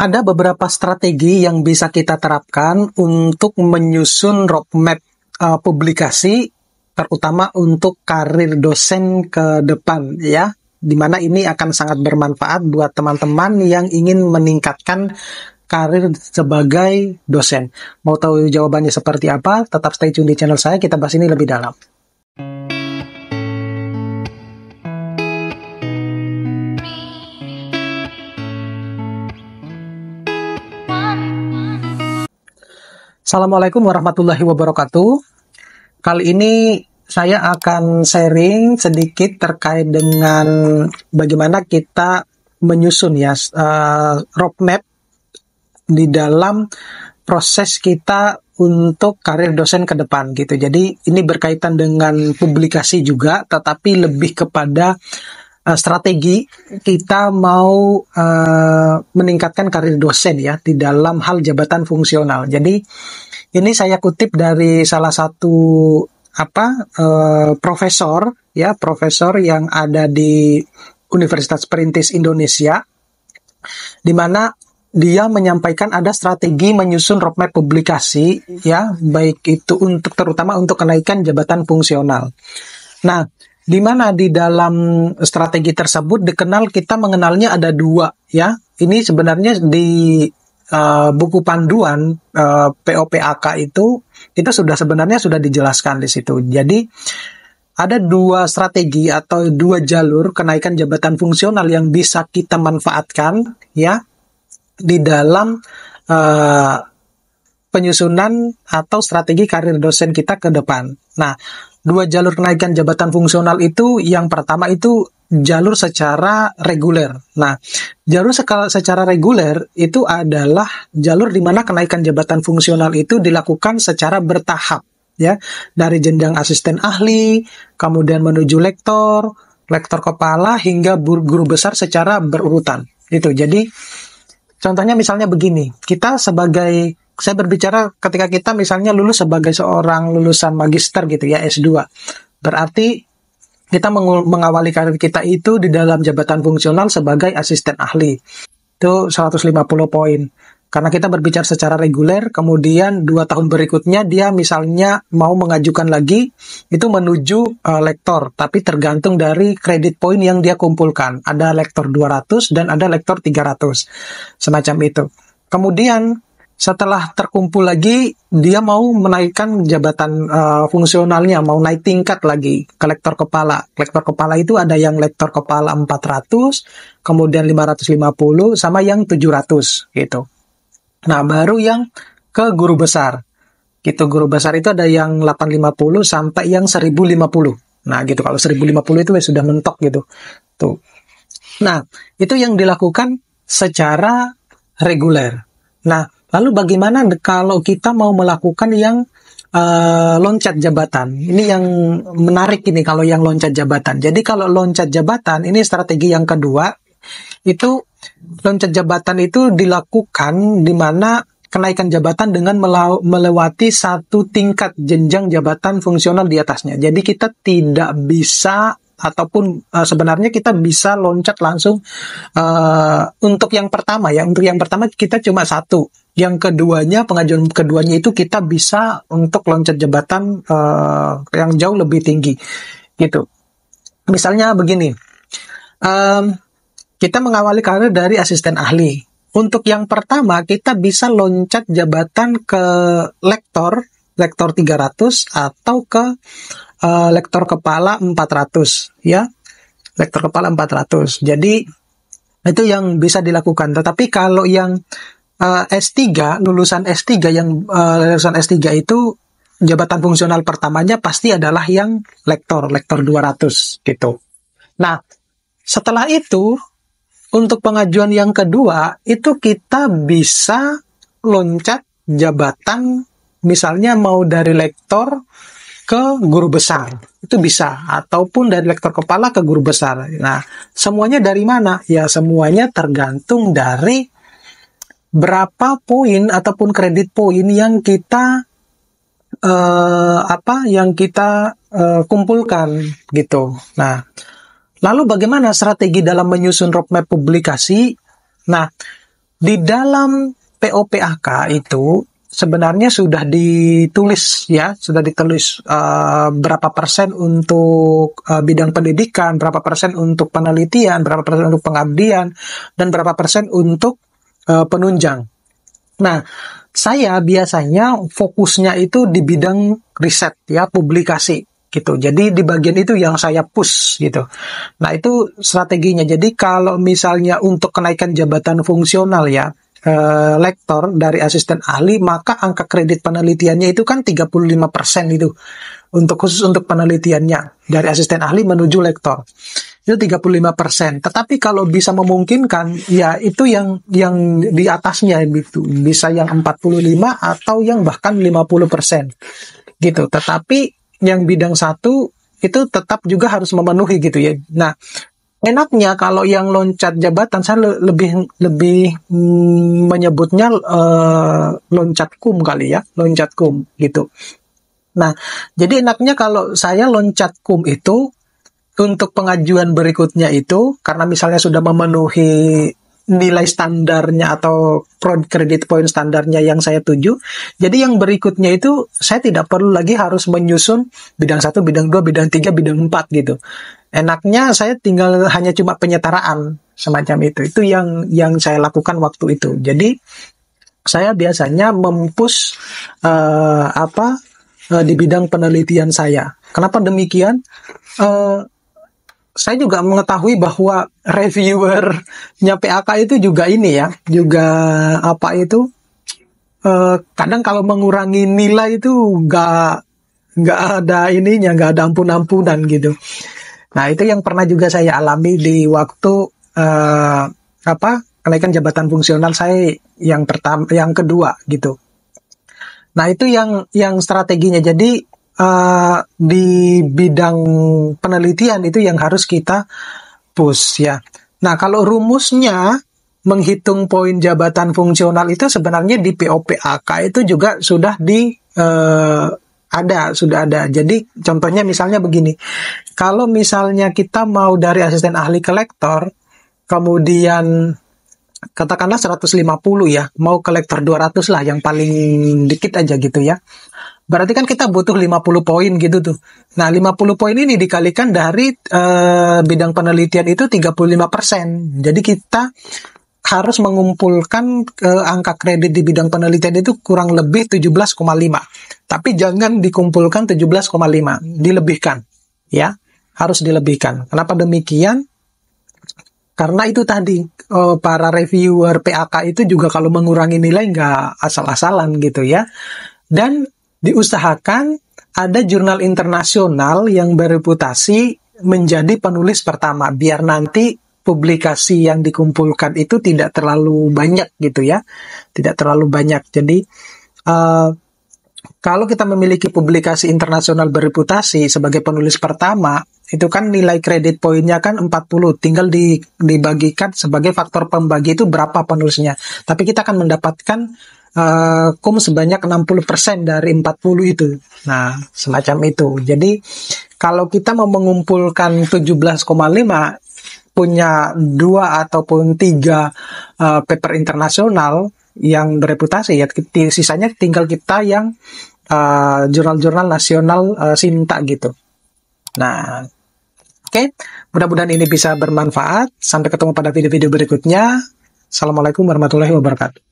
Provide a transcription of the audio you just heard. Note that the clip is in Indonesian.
Ada beberapa strategi yang bisa kita terapkan untuk menyusun roadmap publikasi, terutama untuk karir dosen ke depan ya, di mana ini akan sangat bermanfaat buat teman-teman yang ingin meningkatkan karir sebagai dosen. Mau tahu jawabannya seperti apa? Tetap stay tune di channel saya, kita bahas ini lebih dalam. Assalamualaikum warahmatullahi wabarakatuh. Kali ini saya akan sharing sedikit terkait dengan bagaimana kita menyusun ya roadmap di dalam proses kita untuk karir dosen ke depan gitu. Jadi ini berkaitan dengan publikasi juga, tetapi lebih kepada strategi kita mau meningkatkan karir dosen ya di dalam hal jabatan fungsional. Jadi ini saya kutip dari salah satu profesor yang ada di Universitas Perintis Indonesia, di mana dia menyampaikan ada strategi menyusun roadmap publikasi ya, baik itu terutama untuk kenaikan jabatan fungsional. Nah, di mana di dalam strategi tersebut kita mengenalnya ada dua ya. Ini sebenarnya di buku panduan POPAK itu sebenarnya sudah dijelaskan di situ. Jadi ada dua strategi atau dua jalur kenaikan jabatan fungsional yang bisa kita manfaatkan ya di dalam penyusunan atau strategi karir dosen kita ke depan. Nah, dua jalur kenaikan jabatan fungsional itu, yang pertama itu jalur secara reguler. Nah, jalur secara reguler itu adalah jalur di mana kenaikan jabatan fungsional itu dilakukan secara bertahap, ya, dari jenjang asisten ahli, kemudian menuju lektor kepala, hingga guru besar secara berurutan. Gitu. Jadi, contohnya misalnya begini, saya berbicara ketika kita misalnya lulus sebagai seorang lulusan magister gitu ya, S2. Berarti kita mengawali karir kita itu di dalam jabatan fungsional sebagai asisten ahli. Itu 150 poin. Karena kita berbicara secara reguler, kemudian 2 tahun berikutnya dia misalnya mau mengajukan lagi, itu menuju lektor. Tapi tergantung dari kredit poin yang dia kumpulkan. Ada lektor 200 dan ada lektor 300. Semacam itu. Kemudian setelah terkumpul lagi, dia mau menaikkan jabatan fungsionalnya, mau naik tingkat lagi ke lektor kepala. Lektor kepala itu ada yang lektor kepala 400, kemudian 550, sama yang 700 gitu. Nah, baru yang ke guru besar. Gitu, guru besar itu ada yang 850 sampai yang 1050. Nah, gitu, kalau 1050 itu sudah mentok gitu. Tuh. Nah, itu yang dilakukan secara reguler. Nah, lalu bagaimana kalau kita mau melakukan yang loncat jabatan? Ini yang menarik ini kalau yang loncat jabatan. Jadi kalau loncat jabatan, ini strategi yang kedua, itu loncat jabatan itu dilakukan di mana kenaikan jabatan dengan melewati satu tingkat jenjang jabatan fungsional di atasnya. Jadi kita tidak bisa ataupun sebenarnya kita bisa loncat langsung untuk yang pertama ya. Untuk yang pertama kita cuma satu. Yang keduanya, pengajuan keduanya itu kita bisa untuk loncat jabatan yang jauh lebih tinggi gitu. Misalnya begini, kita mengawali karir dari asisten ahli. Untuk yang pertama kita bisa loncat jabatan ke lektor 300 atau ke lektor kepala 400 ya. Lektor kepala 400. Jadi itu yang bisa dilakukan. Tetapi kalau yang S3, lulusan S3 itu jabatan fungsional pertamanya pasti adalah yang lektor 200 gitu. Nah, setelah itu untuk pengajuan yang kedua itu kita bisa loncat jabatan, misalnya mau dari lektor ke guru besar, itu bisa, ataupun dari lektor kepala ke guru besar. Nah, semuanya dari mana? Ya, semuanya tergantung dari berapa poin ataupun kredit poin yang kita kumpulkan gitu. Nah, lalu bagaimana strategi dalam menyusun roadmap publikasi? Nah, di dalam POPAK itu sebenarnya sudah ditulis ya, berapa persen untuk bidang pendidikan, berapa persen untuk penelitian, berapa persen untuk pengabdian, dan berapa persen untuk penunjang. Nah, saya biasanya fokusnya itu di bidang riset ya, publikasi gitu. Jadi di bagian itu yang saya push gitu. Nah, itu strateginya. Jadi kalau misalnya untuk kenaikan jabatan fungsional ya, lektor dari asisten ahli, maka angka kredit penelitiannya itu kan 35% itu. Khusus untuk penelitiannya dari asisten ahli menuju lektor. Itu 35%. Tetapi kalau bisa memungkinkan, ya itu yang di atasnya gitu. Bisa yang 45 atau yang bahkan 50% gitu. Tetapi yang bidang satu itu tetap juga harus memenuhi gitu ya. Nah, enaknya kalau yang loncat jabatan, saya lebih menyebutnya loncat kum kali ya, loncat kum gitu. Nah, jadi enaknya kalau saya loncat kum itu untuk pengajuan berikutnya itu, karena misalnya sudah memenuhi nilai standarnya atau credit point standarnya yang saya tuju, jadi yang berikutnya itu saya tidak perlu lagi harus menyusun bidang 1, bidang 2, bidang 3, bidang 4 gitu. Enaknya saya tinggal hanya cuma penyetaraan semacam itu. Itu yang saya lakukan waktu itu. Jadi saya biasanya mempush di bidang penelitian saya. Kenapa demikian? Saya juga mengetahui bahwa reviewernya PAK itu juga ini ya, juga kadang kalau mengurangi nilai itu nggak ada ininya, nggak ada ampun-ampunan gitu. Nah, itu yang pernah juga saya alami di waktu kenaikan jabatan fungsional saya yang kedua gitu. Nah, itu yang strateginya. Jadi di bidang penelitian itu yang harus kita push ya. Nah, kalau rumusnya menghitung poin jabatan fungsional itu sebenarnya di POPAK itu juga sudah sudah ada. Jadi contohnya misalnya begini, kalau misalnya kita mau dari asisten ahli ke lektor, kemudian katakanlah 150 ya, mau ke lektor 200 lah, yang paling dikit aja gitu ya. Berarti kan kita butuh 50 poin gitu tuh. Nah, 50 poin ini dikalikan dari bidang penelitian itu 35%. Jadi kita harus mengumpulkan angka kredit di bidang penelitian itu kurang lebih 17,5. Tapi jangan dikumpulkan 17,5, dilebihkan. Ya, harus dilebihkan. Kenapa demikian? Karena itu tadi, para reviewer PAK itu juga kalau mengurangi nilai nggak asal-asalan gitu ya. Dan diusahakan ada jurnal internasional yang bereputasi menjadi penulis pertama, biar nanti publikasi yang dikumpulkan itu tidak terlalu banyak gitu ya, tidak terlalu banyak. Jadi kalau kita memiliki publikasi internasional bereputasi sebagai penulis pertama, itu kan nilai kredit poinnya kan 40, tinggal dibagikan sebagai faktor pembagi itu berapa penulisnya. Tapi kita akan mendapatkan kum sebanyak 60% dari 40 itu. Nah, semacam itu. Jadi kalau kita mau mengumpulkan 17,5, punya 2 ataupun 3 paper internasional yang bereputasi, ya sisanya tinggal kita yang jurnal-jurnal nasional Sinta gitu. Nah, oke, mudah-mudahan ini bisa bermanfaat. Sampai ketemu pada video-video berikutnya. Assalamualaikum warahmatullahi wabarakatuh.